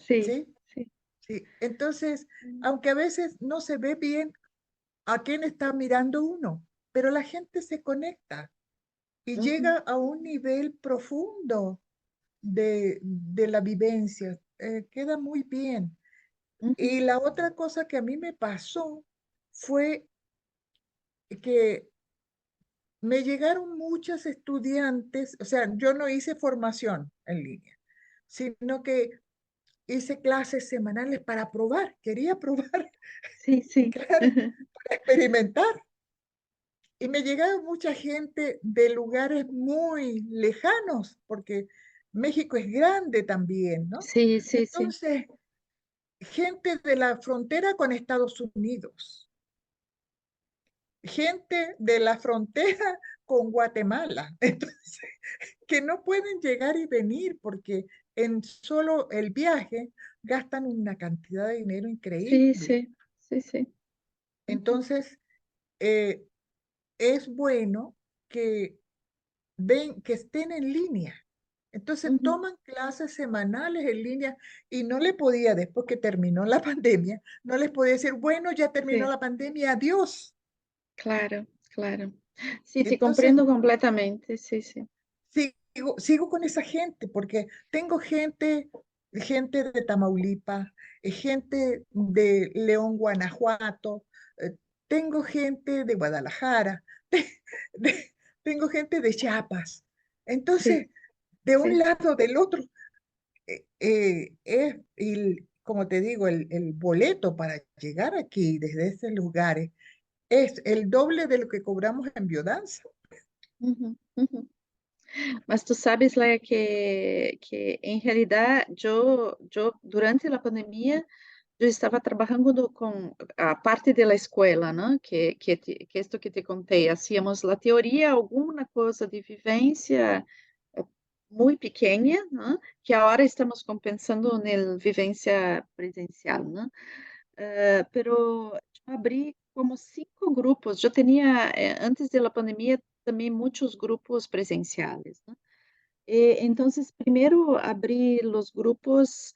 Sí, ¿sí? sí. Sí. Entonces, Mm, aunque a veces no se ve bien a quién está mirando uno, pero la gente se conecta y ujú, llega a un nivel profundo de la vivencia. Queda muy bien. ujú, Y la otra cosa que a mí me pasó fue que me llegaron muchos estudiantes, o sea, yo no hice formación en línea, sino que hice clases semanales para probar, quería probar, sí, sí. claro, para experimentar. Y me llegaron mucha gente de lugares muy lejanos, porque México es grande también, ¿no? Sí, sí, sí. Entonces, gente de la frontera con Estados Unidos, gente de la frontera con Guatemala, entonces, que no pueden llegar y venir porque en solo el viaje gastan una cantidad de dinero Sí, increíble. sí, sí, sí. Ujú, Entonces, eh, es bueno que ven, que estén en línea. Entonces ujú. toman clases semanales en línea y no le podía, después que terminó la pandemia, no les podía decir, bueno, ya terminó Sí, la pandemia, adiós. claro, claro. Sí, te Entonces comprendo completamente, sí, sí. sigo con esa gente porque tengo gente de Tamaulipas, gente de León, Guanajuato, tengo gente de Guadalajara, tengo gente de Chiapas. Sí, Entonces, de un sí. lado, del otro, como te digo, el boleto para llegar aquí desde esos lugares es el doble de lo que cobramos en biodanza. Ujú, ujú. Mas tú sabes, Leia, que en realidad yo durante la pandemia eu estava trabalhando com a parte da escola, né? Que esto que te contei, hacíamos a teoria, alguma coisa de vivência muito pequena, né? Que agora estamos compensando na vivência presencial, né? Pero eu abri como 5 grupos. Eu tinha, antes da pandemia, também muitos grupos presenciais, né? Entonces, primero abrí los grupos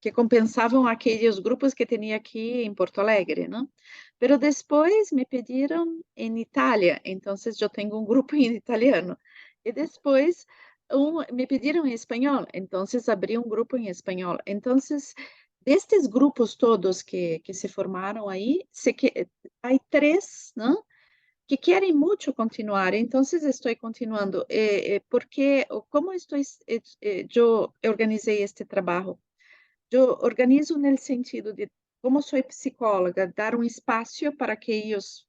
que compensavam aqueles grupos que tinha aqui em Porto Alegre, ¿no? Pero depois me pediram em Itália, então eu tenho um grupo em italiano. E depois me pediram em espanhol, então abri um grupo em espanhol. Então, destes grupos todos que se formaram aí, há 3, ¿no? Que querem muito continuar, então estou continuando, porque como eu organizei este trabalho, eu organizo no sentido de, como sou psicóloga, dar um espaço para que eles,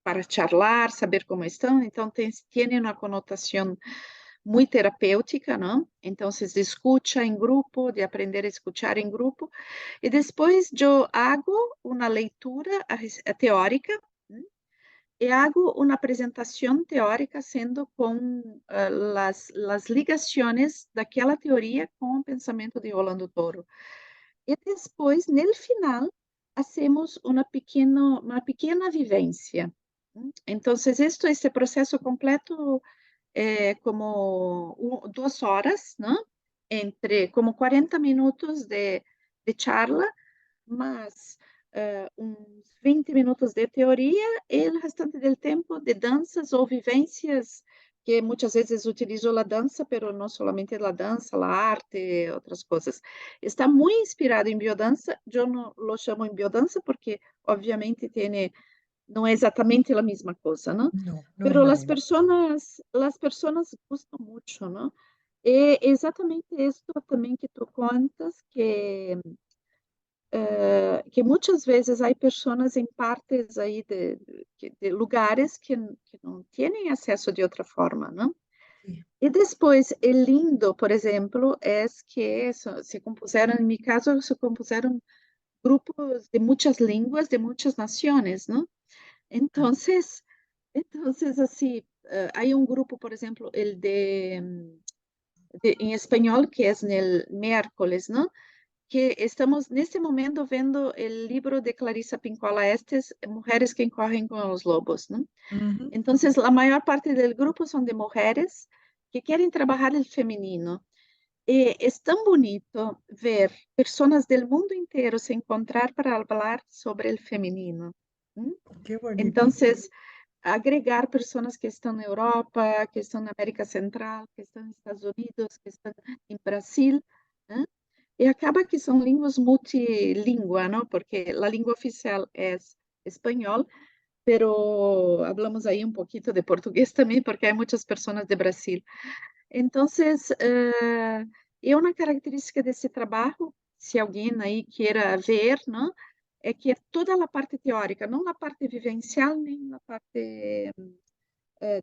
para charlar, saber como estão, então tem uma conotação muito terapêutica, não? Então, de escuta em grupo, de aprender a escutar em grupo, e depois eu hago uma leitura teórica, e hago uma apresentação teórica sendo com as ligações daquela teoria com o pensamento de Rolando Toro. E depois, no final, hacemos uma pequena vivência. Então, este processo completo é como 2 horas, né? Entre como 40 minutos de charla, mas uns 20 minutos de teoria e o restante do tempo de danças ou vivências que muitas vezes utilizo a dança, pero não somente a dança, a arte, outras coisas. Está muito inspirado em biodança, eu não lo chamo em biodança porque, obviamente, não é exatamente a mesma coisa, não? No, no es Pero lo mismo. as pessoas gostam muito, não? E exatamente isso também que tu contas, que muitas vezes há pessoas em partes aí de lugares que não têm acesso de outra forma, não? Sí. E depois, é lindo, por exemplo, é que se compuseram, em meu caso, se compuseram grupos de muitas línguas, de muitas nações, não? Ah, Então, assim, há um grupo, por exemplo, el em espanhol, que é no miércoles, não? Que estamos neste momento vendo o livro de Clarissa Pinkola Estes, Mulheres que correm com os lobos, né? ujú. Então, a maior parte do grupo são de mulheres que querem trabalhar o feminino. es tan bonito ver personas del mundo entero se encontrar para hablar sobre el femenino. ¿M? Qué bonito. Entonces, agregar personas que están en Europa, que están en América Central, que están en Estados Unidos, que están en Brasil, ¿eh? Y acaba que son lenguas multilingua, ¿no? Porque la lengua oficial es español, pero hablamos ahí un poquito de portugués también, porque hay muchas personas de Brasil. Entonces, é uma característica desse trabalho, se alguém aí queira ver, não? É que é toda a parte teórica, não a parte vivencial, nem a parte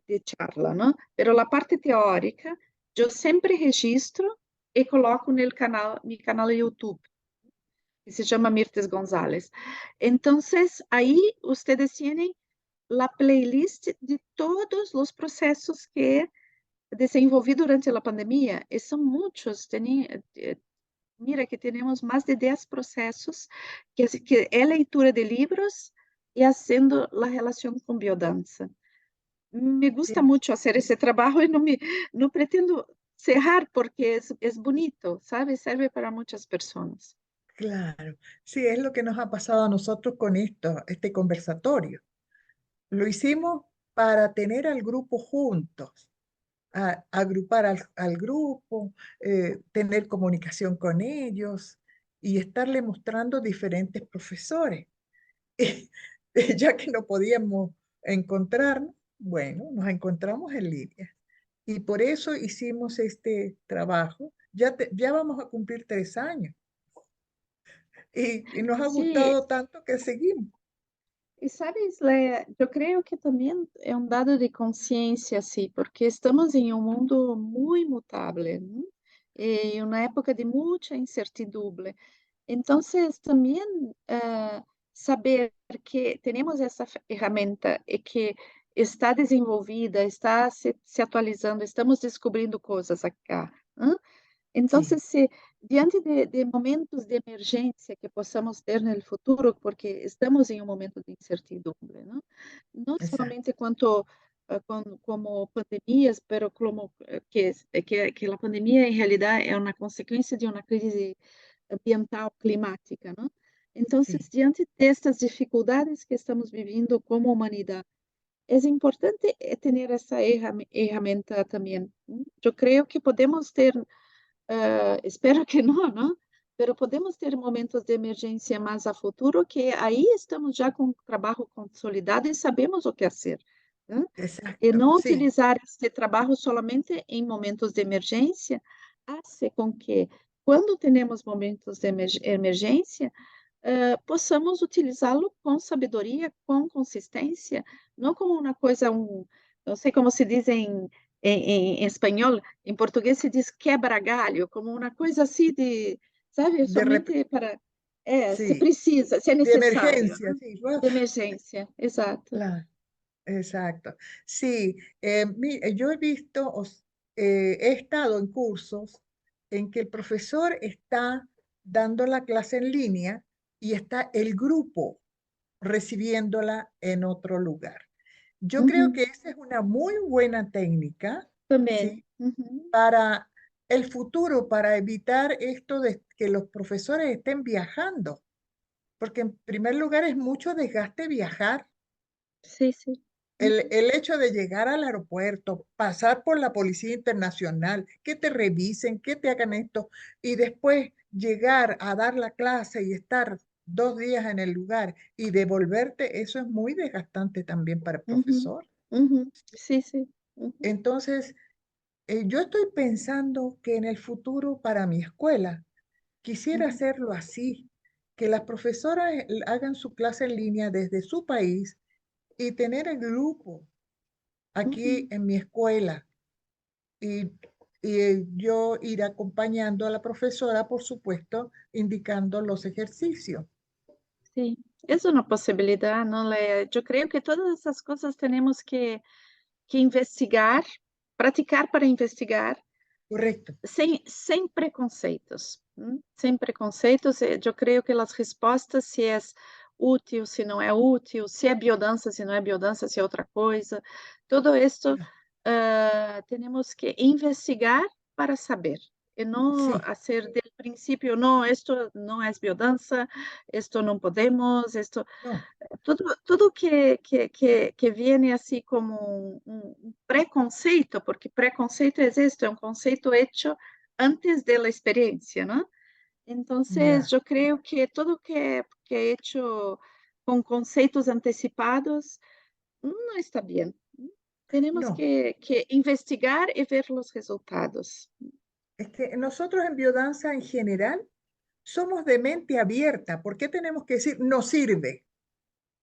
de charla, não? Pero a parte teórica, eu sempre registro e coloco no canal, meu canal YouTube, que se chama Mirtes González. Então, aí, vocês têm a playlist de todos os processos que desenvolvi durante a pandemia, e são muitos. Mira que temos mais de 10 processos, que é leitura de livros e fazendo a relação com biodança. Me gusta Sí, muito fazer esse trabalho e não pretendo cerrar, porque é bonito, sabe? Serve para muitas pessoas. claro. Sí, es lo que nos ha pasado a nosotros con este conversatorio. Lo hicimos para tener al grupo juntos, agrupar al grupo, tener comunicación con ellos y estarle mostrando diferentes profesores. Ya que no podíamos encontrarnos, bueno, nos encontramos en línea. Y por eso hicimos este trabajo. Ya vamos a cumplir 3 años y nos ha Sim, gustado tanto que seguimos. e sabes, Léa, eu creio que também é um dado de consciência, assim, porque estamos em um mundo muito mutável, né? E uma época de muita incertidumbre. Então, também saber que temos essa ferramenta e que está desenvolvida, está se atualizando, estamos descobrindo coisas acá. Hã? Então, Sí, se diante de momentos de emergência que possamos ter no futuro, porque estamos em um momento de incertidumbre, não exacto. somente quanto como pandemias, pero como que a pandemia em realidade é uma consequência de uma crise ambiental, climática, não? Então, Sí, diante destas dificuldades que estamos vivendo como humanidade, é importante ter essa ferramenta também. Eu creio que podemos ter, espero que não, não? Pero podemos ter momentos de emergência mais a futuro, que aí estamos já com o trabalho consolidado e sabemos o que fazer, né? E exacto. não Sí, utilizar esse trabalho somente em momentos de emergência, hace com que, quando temos momentos de emergência, possamos utilizá-lo com sabedoria, com consistência, não como uma coisa, não sei como se diz em espanhol, em português se diz quebra-galho, como uma coisa assim de, sabe, de rep- somente para, se sí, precisa, se é de necessário, emergencia, né? sí. De emergência, exato. Claro, exacto. Sí, yo he visto, he estado en cursos en que el profesor está dando la clase en línea y está el grupo recibiéndola en otro lugar. Yo creo Uhum, que esa es una muy buena técnica, também. ¿sí? Uhum, Para el futuro, para evitar esto de que los profesores estén viajando, porque en primer lugar es mucho desgaste viajar. sim, sim. Uhum, El hecho de llegar al aeropuerto, pasar por la Policía Internacional, que te revisen, que te hagan esto, y después llegar a dar la clase y estar 2 días en el lugar y devolverte, eso es muy desgastante también para el uhum, profesor. uhum, sim, sim. Uhum, Entonces, yo estoy pensando que en el futuro para mi escuela quisiera uhum, hacerlo así, que las profesoras hagan su clase en línea desde su país y tener el grupo aquí uhum. en mi escuela y, yo ir acompañando a la profesora, por supuesto, indicando los ejercicios. Sim, é uma possibilidade, não é? Eu creio que todas essas coisas temos que investigar, praticar para investigar, Correcto. sem preconceitos. Sem preconceitos, eu creio que as respostas, se é útil, se não é útil, se é biodança, se não é biodança, se é outra coisa, tudo isso temos que investigar para saber. e não sí, fazer del princípio, não, isto não é biodança, isto não podemos, isto no, tudo que vem assim como um preconceito, porque preconceito é isto, é um conceito hecho antes da experiência, não? Então, ya, eu creio que tudo que é hecho com conceitos antecipados não está bem. Temos no. que investigar e ver os resultados. Es que nosotros en biodanza en general somos de mente abierta. ¿Por qué tenemos que decir no sirve?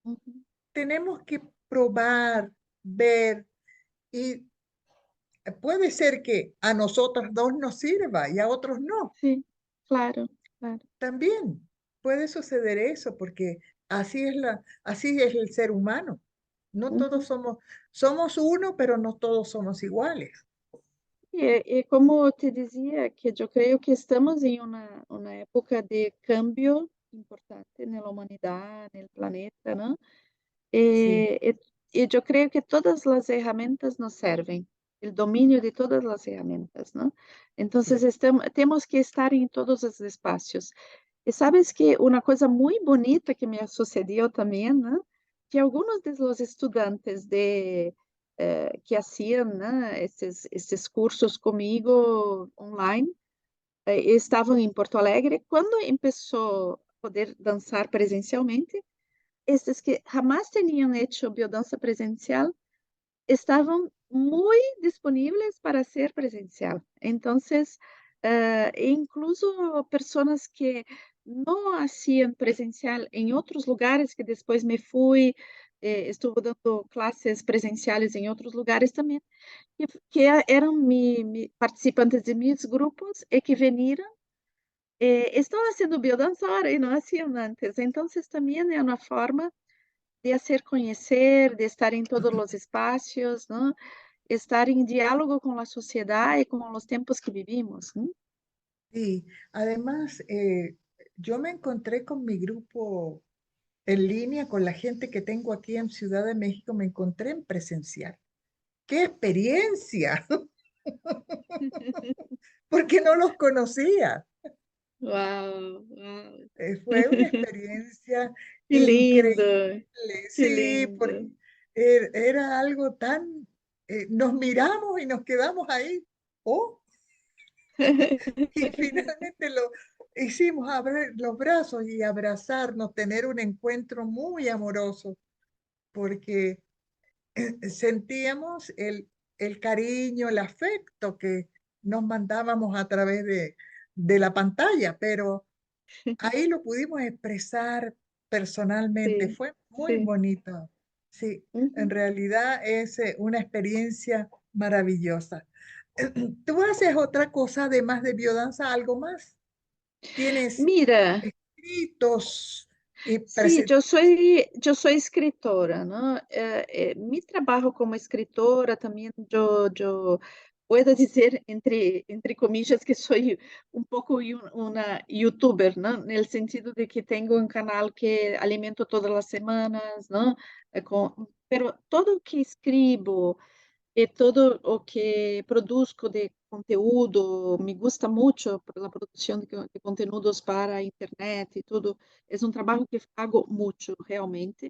Uhum. Tenemos que probar, ver y puede ser que a nosotros dos nos sirva y a otros no. Sim, claro, claro. También puede suceder eso porque así es el ser humano. No todos Uhum. somos uno, pero no todos somos iguales. E como eu te dizia, que eu creio que estamos em uma época de cambio importante na humanidade, no planeta, não? Sí, E eu creio que todas as ferramentas nos servem, o domínio de todas as ferramentas, não? Então, sí, temos que estar em todos os espaços. E sabes que uma coisa muito bonita que me sucedeu também, né? Que alguns dos estudantes que faziam, né, esses cursos comigo online, estavam em Porto Alegre. Quando começou a poder dançar presencialmente, esses que jamais tinham hecho biodança presencial estavam muito disponíveis para ser presencial. Então, incluso pessoas que não faziam presencial em outros lugares, que depois me fui, estive dando classes presenciais em outros lugares também, que eram participantes de meus grupos e que vieram, estão fazendo biodança agora e não faziam antes. Então, também é uma forma de hacer conhecer, de estar em todos os espaços, não? Estar em diálogo com a sociedade e com os tempos que vivimos, não? sí. Además, yo me encontré con mi grupo en línea, con la gente que tengo aquí en Ciudad de México, me encontré en presencial. ¡Qué experiencia! Porque no los conocía. Uau, uau. Fue una experiencia Que lindo, increíble, que sí, lindo. porque era algo tan, nos miramos y nos quedamos ahí, oh, y finalmente lo hicimos abrir los brazos y abrazarnos, tener un encuentro muy amoroso, porque sentíamos el cariño, el afecto que nos mandábamos a través de la pantalla, pero ahí lo pudimos expresar personalmente, Sim, fue muy sim. bonito. Sí, en Uhum. realidad es una experiencia maravillosa. ¿Tú haces otra cosa además de biodanza, algo más? ¿Tienes Mira, escritos y sim, presentaciones? eu sou escritora, não? Mi trabalho como escritora também, eu puedo dizer entre comillas que sou um pouco uma youtuber, não? No sentido de que tenho um canal que alimento todas as semanas, não? Pero todo o que escrevo e todo o que produzo de conteúdo, me gusta muito a produção de conteúdos para a internet e tudo, é um trabalho que faço muito, realmente.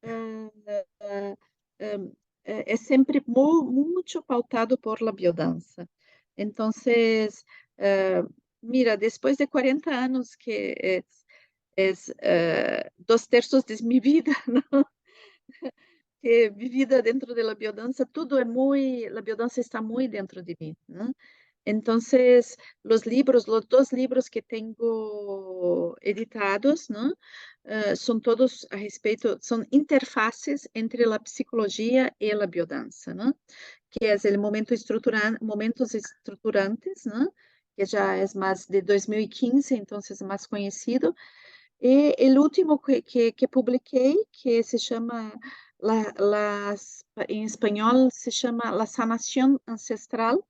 Eh, eh, é sempre muito pautado por la biodança. Então, mira, depois de 40 anos, que é 2 terços de minha vida, que vivida dentro de la biodança, tudo é muito, a biodança está muito dentro de mim, né? Então, os 2 livros que tenho editados, né, são todos a respeito, são interfaces entre a psicologia e a biodança, né? Que é o momentos estruturantes, né? Que já é mais de 2015, então é mais conhecido. E o último que publiquei, que se chama, em espanhol, se chama La Sanación Ancestral,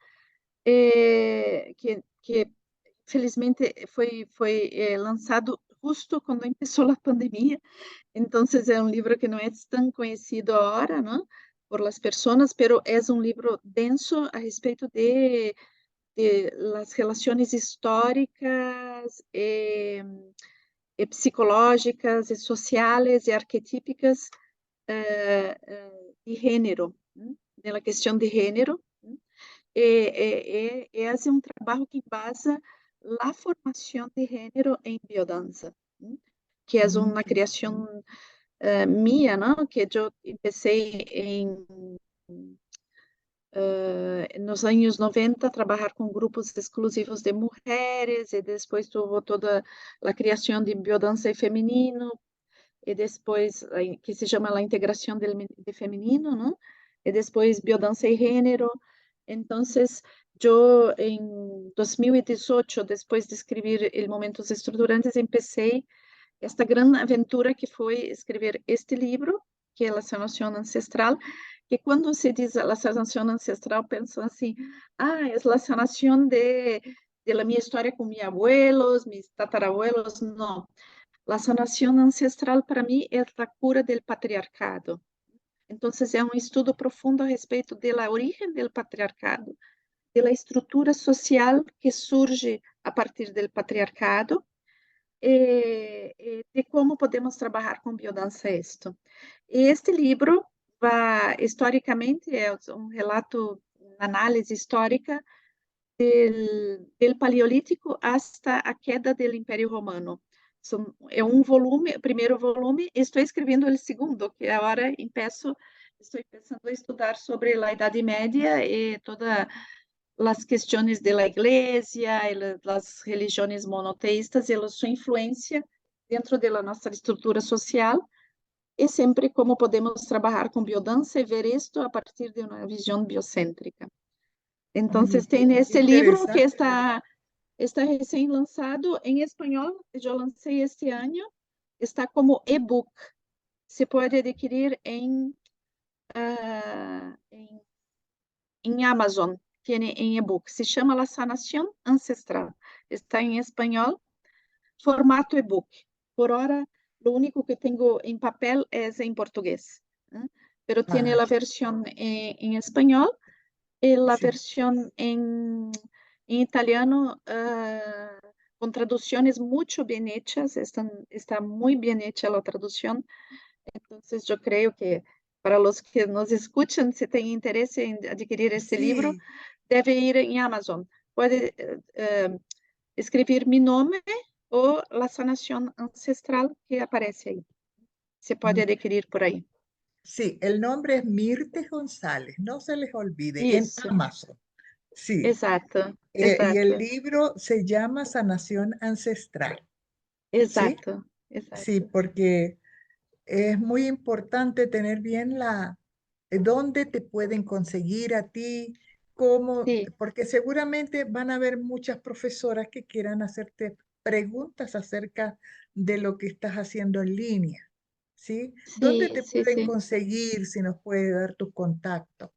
que felizmente foi lançado justo quando começou a pandemia. Então, é um livro que não é tão conhecido agora, não? Por las pessoas, pero é um livro denso a respeito de de las relaciones históricas, psicológicas, sociales y arquetípicas de género, de la cuestión de género. Es un trabajo que basa la formación de género en biodanza, que es una creación mía, ¿no? Que yo empecé en los años 90 a trabajar con grupos exclusivos de mujeres y después tuvo toda la creación de biodanza y femenino y después que se llama la integración de femenino, ¿no? Y después biodanza y género. Entonces, yo en 2018, después de escribir el Momentos Estructurantes, empecé esta gran aventura que foi escrever este livro, que é a sanação ancestral, que quando se diz a sanação ancestral, pensam assim, é a sanação de la minha história com meus abuelos, meus tatarabuelos, não. A sanação ancestral para mim é a cura do patriarcado. Então, é um estudo profundo a respeito da origem do patriarcado, da estrutura social que surge a partir do patriarcado, de como podemos trabalhar com biodança isto. E este livro vai, historicamente, é um relato, uma análise histórica del Paleolítico hasta a queda do Império Romano. É um volume, o primeiro volume, e estou escrevendo o segundo, que agora estou pensando a estudar sobre a Idade Média e toda las cuestiones de la iglesia y las religiones monoteístas y su influencia dentro de la nuestra estructura social y siempre cómo podemos trabajar con biodanza y ver esto a partir de una visión biocéntrica. Oye, Entonces, qué tiene este libro que interesante. está recién lanzado en español, yo lancé este año, está como ebook, se puede adquirir en Amazon, tiene en ebook, se llama La Sanación Ancestral, está en español, formato ebook. Por ahora, lo único que tengo en papel es en portugués, pero tiene Ah, la versión en español y la sí. versión en italiano con traducciones mucho bien hechas, está muy bien hecha la traducción. Entonces, yo creo que para los que nos escuchan, si tienen interés en adquirir este libro, Sí. debe ir en Amazon. Puede escribir mi nombre o la sanación ancestral que aparece ahí. Se puede Mm, adquirir por ahí. sí, el nombre es Mirte González, no se les olvide, en Eso, Amazon. Sí. exacto, Y el exacto, libro se llama Sanación Ancestral. ¿Sí? exacto, Sí, exacto. porque es muy importante tener bien dónde te pueden conseguir a ti, cómo, Sí, porque seguramente van a haber muchas profesoras que quieran hacerte preguntas acerca de lo que estás haciendo en línea, ¿sí? ¿Dónde sí, te sí, pueden sí. conseguir si nos puede dar tu contacto?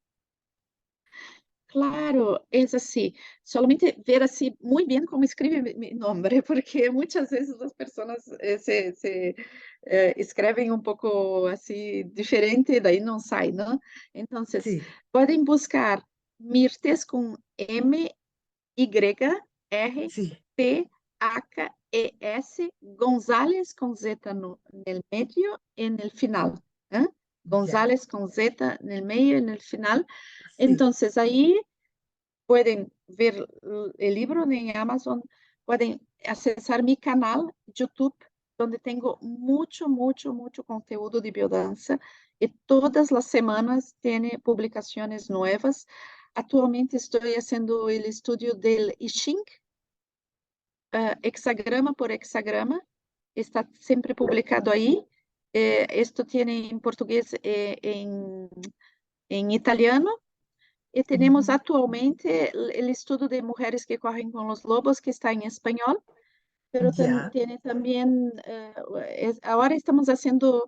Claro, es así. Solamente ver así muy bien cómo escribe mi nombre, porque muchas veces las personas escriben un poco así diferente, de ahí no sale, ¿no? Entonces, Sí, pueden buscar Mirtes con sí, Mirthes, González con Z no, en el medio, en el final. ¿Eh? ya, González con Z en el medio, en el final. sí, Entonces, ahí pueden ver el libro en Amazon, pueden accesar mi canal YouTube, donde tengo mucho, mucho, mucho conteúdo de biodanza y todas las semanas tiene publicaciones nuevas. Actualmente estoy haciendo el estudio del I Ching, hexagrama por hexagrama, está siempre publicado ahí. Esto tiene en portugués, en italiano. E temos ujú, atualmente o estudo de mulheres que correm com os lobos, que está em espanhol, pero ya, tiene também, agora estamos fazendo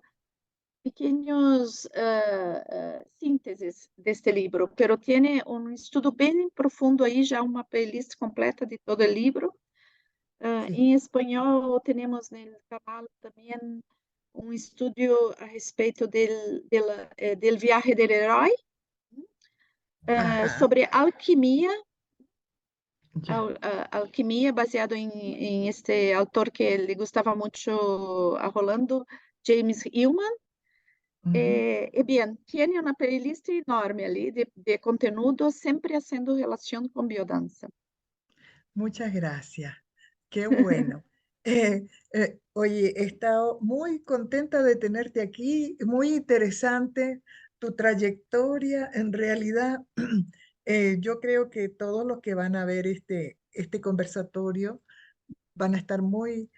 pequenos sínteses deste livro, pero tiene um estudo bem profundo aí, já uma playlist completa de todo o livro. sí, Em espanhol, temos no canal também um estudo a respeito del viaje del herói, ajá, sobre alquimia ya. Alquimia, baseado em este autor que le gostava muito a Rolando, James Hillman. Ujú. E bem, tem uma playlist enorme ali de conteúdo, sempre fazendo relação com biodança. Muchas gracias. Qué bueno. Oye, he estado muy contenta de tenerte aquí, muy interesante tu trayectoria. En realidad, yo creo que todos los que van a ver este conversatorio van a estar muy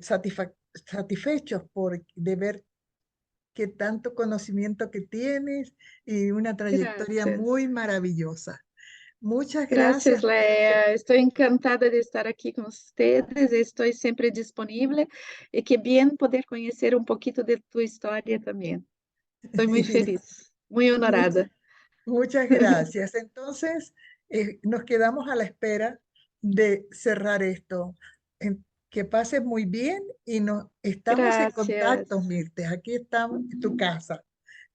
satisfechos de ver qué tanto conocimiento que tienes y una trayectoria Graças. muy maravillosa. Muchas Graças, gracias. Leia. Estou encantada de estar aqui com vocês. Estou sempre disponível e que bem poder conhecer um pouquinho de tua história também. Estou muito feliz, muito Muchas, honorada. muchas gracias. Entonces, nos quedamos a la espera de cerrar esto. Que pases muy bien y nos estamos en contacto, Graças, Mirte. Aquí está tu casa.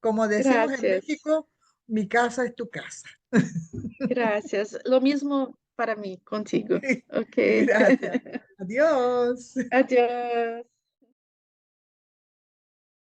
Como decimos en graças, México, mi casa es tu casa. graças. Lo mismo para mim, contigo. Ok. Gracias. Adiós. Adiós.